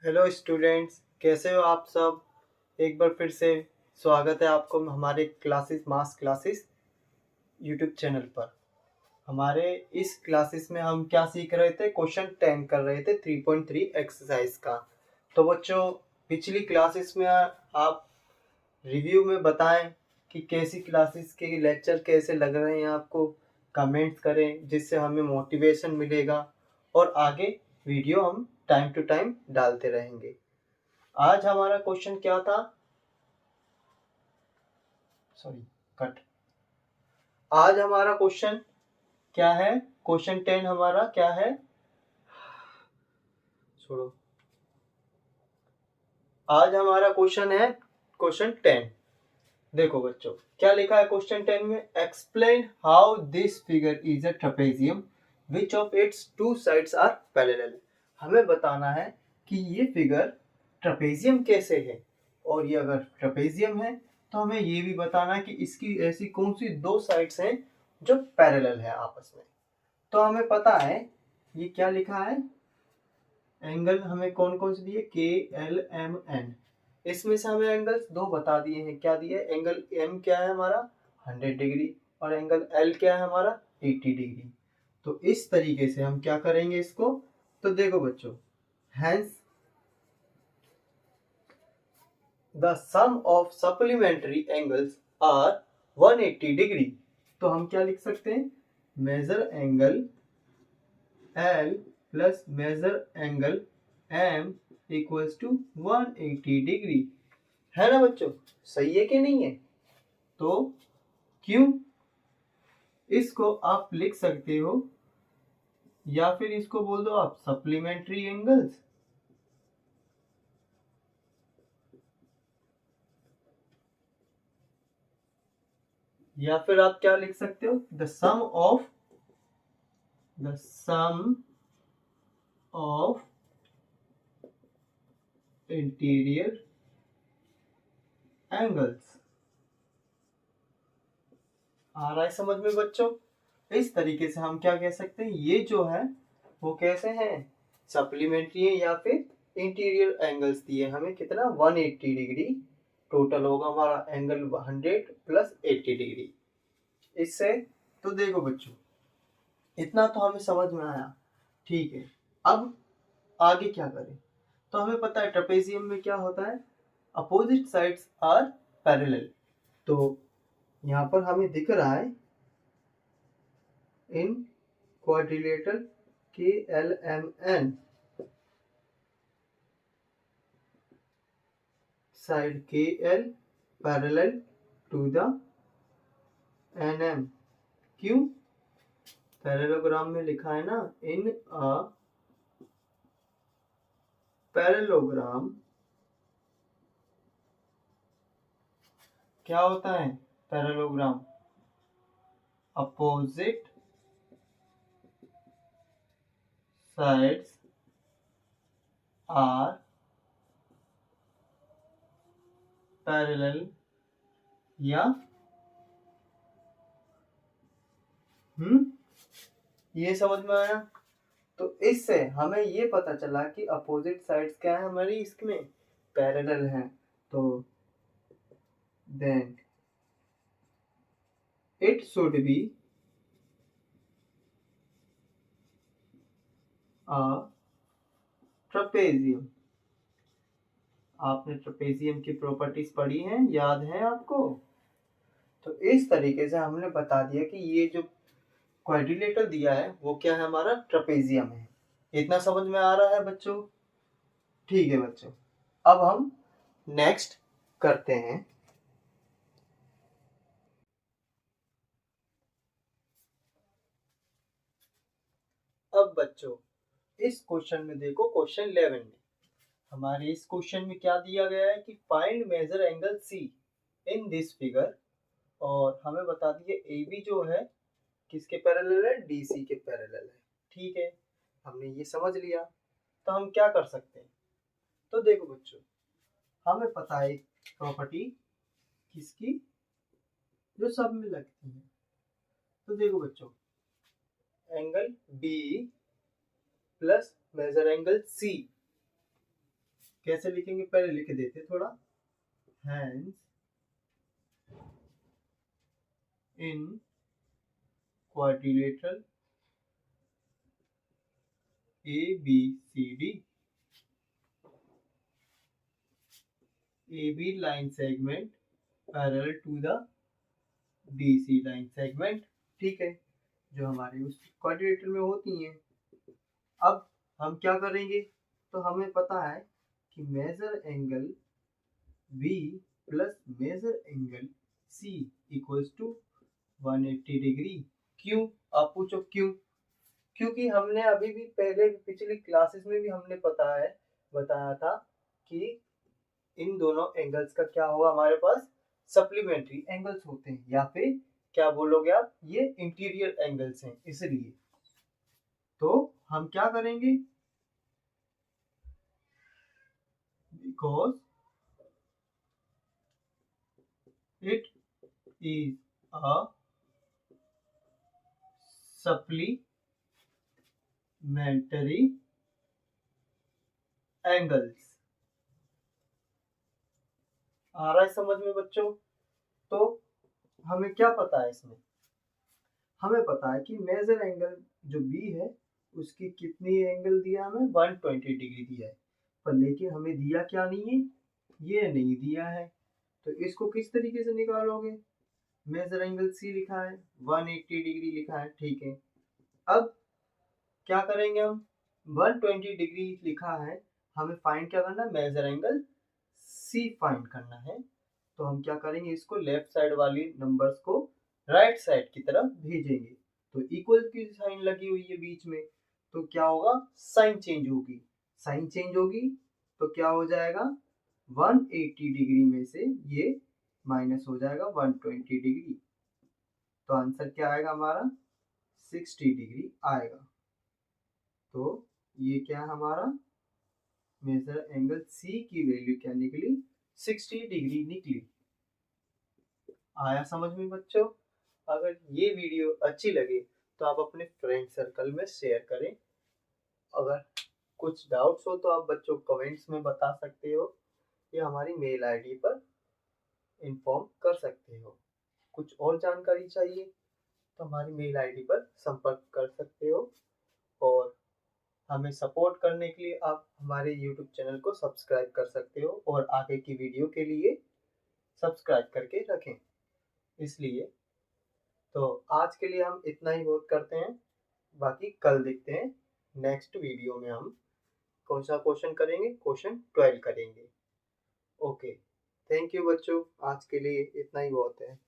Hello students, कैसे हो आप सब। एक बार फिर से स्वागत है आपको हमारे मास क्लासेस यूट्यूब चैनल पर। हमारे इस क्लासेस में हम क्या सीख रहे थे, क्वेश्चन 10 कर रहे थे 3.3 एक्सरसाइज का। तो बच्चों, पिछली क्लासेस में आप रिव्यू में बताएं कि कैसी क्लासेस के लेक्चर कैसे लग रहे हैं आपको। कमेंट्स करें जिससे हमें मोटिवेशन मिलेगा और आगे वीडियो हम टाइम टू टाइम डालते रहेंगे। आज हमारा क्वेश्चन क्या था, सॉरी कट। आज हमारा क्वेश्चन क्या है, क्वेश्चन 10 हमारा क्या है, छोड़ो। आज हमारा क्वेश्चन है क्वेश्चन 10। देखो बच्चों, क्या लिखा है क्वेश्चन 10 में, explain how this figure is a trapezium which of its two sides are parallel. हमें बताना है कि ये फिगर ट्रेपेजियम कैसे है, और ये अगर ट्रेपेजियम है तो हमें ये भी बताना है कि इसकी ऐसी कौन सी दो साइड्स हैं जो पैरेलल है आपस में। तो हमें पता है ये क्या लिखा है, एंगल हमें कौन कौन से दिए, के एल एम एन। इसमें से हमें एंगल्स दो बता दिए हैं। क्या दिए, एंगल एम क्या है हमारा 100 डिग्री और एंगल एल क्या है हमारा 80 डिग्री। तो इस तरीके से हम क्या करेंगे इसको। तो देखो बच्चों, hence the sum of supplementary angles are 180 degree. तो हम क्या लिख सकते हैं, measure angle L plus measure angle M equals to 180 degree. है ना बच्चों, सही है कि नहीं है। तो क्यों, इसको आप लिख सकते हो या फिर इसको बोल दो आप सप्लीमेंट्री एंगल्स, या फिर आप क्या लिख सकते हो, the sum of interior angles. आ रहा है समझ में बच्चों। इस तरीके से हम क्या कह सकते हैं, ये जो है वो कैसे हैं, सप्लीमेंट्री है या फिर इंटीरियर एंगल्स दिए हमें कितना 180 डिग्री। टोटल होगा हमारा एंगल 100 प्लस 80 डिग्री। इससे तो देखो बच्चों, इतना तो हमें समझ में आया। ठीक है, अब आगे क्या करें। तो हमें पता है ट्रेपेजियम में क्या होता है, अपोजिट साइड्स आर पैरेलल। तो यहाँ पर हमें दिख रहा है इन quadrilateral K L M N, side K L parallel to the N M. क्यों, पैरेलोग्राम में लिखा है ना, इन अ पैरेलोग्राम क्या होता है, parallelogram opposite sides are parallel या ये समझ में आया। तो इससे हमें ये पता चला कि अपोजिट साइड्स क्या है हमारी, इसमें पैरेलल हैं। तो then it should be a trapezium. आपने ट्रेपेजियम की प्रॉपर्टीज पढ़ी हैं, याद है आपको। तो इस तरीके से हमने बता दिया कि ये जो क्वाड्रिलेटरल दिया है वो क्या है, हमारा ट्रेपेजियम है। इतना समझ में आ रहा है बच्चों। ठीक है बच्चों, अब हम नेक्स्ट करते हैं। अब बच्चों, इस क्वेश्चन में देखो, क्वेश्चन 11 में हमारे इस क्वेश्चन में क्या दिया गया है कि find measure angle C in this figure. और हमें बता दिए ए बी जो है किसके पैरेलल है, डी सी के पैरेलल है। ठीक है, हमने ये समझ लिया। तो हम क्या कर सकते हैं, तो देखो बच्चों, हमें पता है एक प्रॉपर्टी किसकी, जो सब में लगती है। तो देखो बच्चों, angle B plus measure angle C कैसे लिखेंगे पहले लिख देते थोड़ा। Hence in quadrilateral ABCD, AB line segment parallel to the BC line segment। ठीक है, जो हमारे उस क्वाड्रिलेटरल में होती हैं। अब हम क्या करेंगे, तो हमें पता है कि मेजर एंगल B प्लस measure angle C equals to 180 degree. क्यों, आप पूछो क्यों? क्योंकि हमने अभी भी पहले पिछली क्लासेस में भी हमने बताया था कि इन दोनों एंगल्स का क्या होगा, हमारे पास सप्लीमेंट्री एंगल्स होते हैं, या फिर क्या बोलोगे आप, ये इंटीरियर एंगल्स हैं। इसलिए तो हम क्या करेंगे, because it is a supplementary angles. आ रहा है समझ में बच्चों? तो हमें क्या पता है इसमें, हमें पता है कि मेजर एंगल जो बी है उसकी कितनी एंगल दिया, हमें 120 डिग्री दिया है, पर लेकिन हमें दिया क्या नहीं है, ये नहीं दिया है। तो इसको किस तरीके से निकालोगे, मेजर एंगल सी लिखा है, 180 डिग्री लिखा है, ठीक है। अब क्या करेंगे हम, 120 डिग्री लिखा है, हमें फाइंड क्या करना है, मेजर एंगल सी फाइंड करना है। तो हम क्या करेंगे, इसको लेफ्ट साइड वाली नंबर्स को राइट साइड की तरफ भेजेंगे। तो इक्वल की साइन लगी हुई है बीच में, तो क्या होगा, साइन चेंज होगी। साइन चेंज होगी तो क्या हो जाएगा, 180 डिग्री में से ये माइनस हो जाएगा 120 डिग्री। तो आंसर क्या आएगा हमारा, 60 डिग्री आएगा। तो ये क्या हमारा मेजर एंगल सी की वैल्यू क्या निकली, 60 डिग्री निकली। आया समझ में बच्चों? अगर ये वीडियो अच्छी लगे तो आप अपने फ्रेंड सर्कल में शेयर करें। अगर कुछ डाउट्स हो तो आप बच्चों कमेंट्स में बता सकते हो, या हमारी मेल आईडी पर इन्फॉर्म कर सकते हो। कुछ और जानकारी चाहिए तो हमारी मेल आईडी पर संपर्क कर सकते हो। और हमें सपोर्ट करने के लिए आप हमारे यूट्यूब चैनल को सब्सक्राइब कर सकते हो, और आगे की वीडियो के लिए सब्सक्राइब करके रखें। इसलिए तो आज के लिए हम इतना ही बहुत करते हैं, बाकी कल देखते हैं नेक्स्ट वीडियो में हम कौन सा क्वेश्चन करेंगे, क्वेश्चन 12 करेंगे। ओके, थैंक यू बच्चों, आज के लिए इतना ही बहुत है।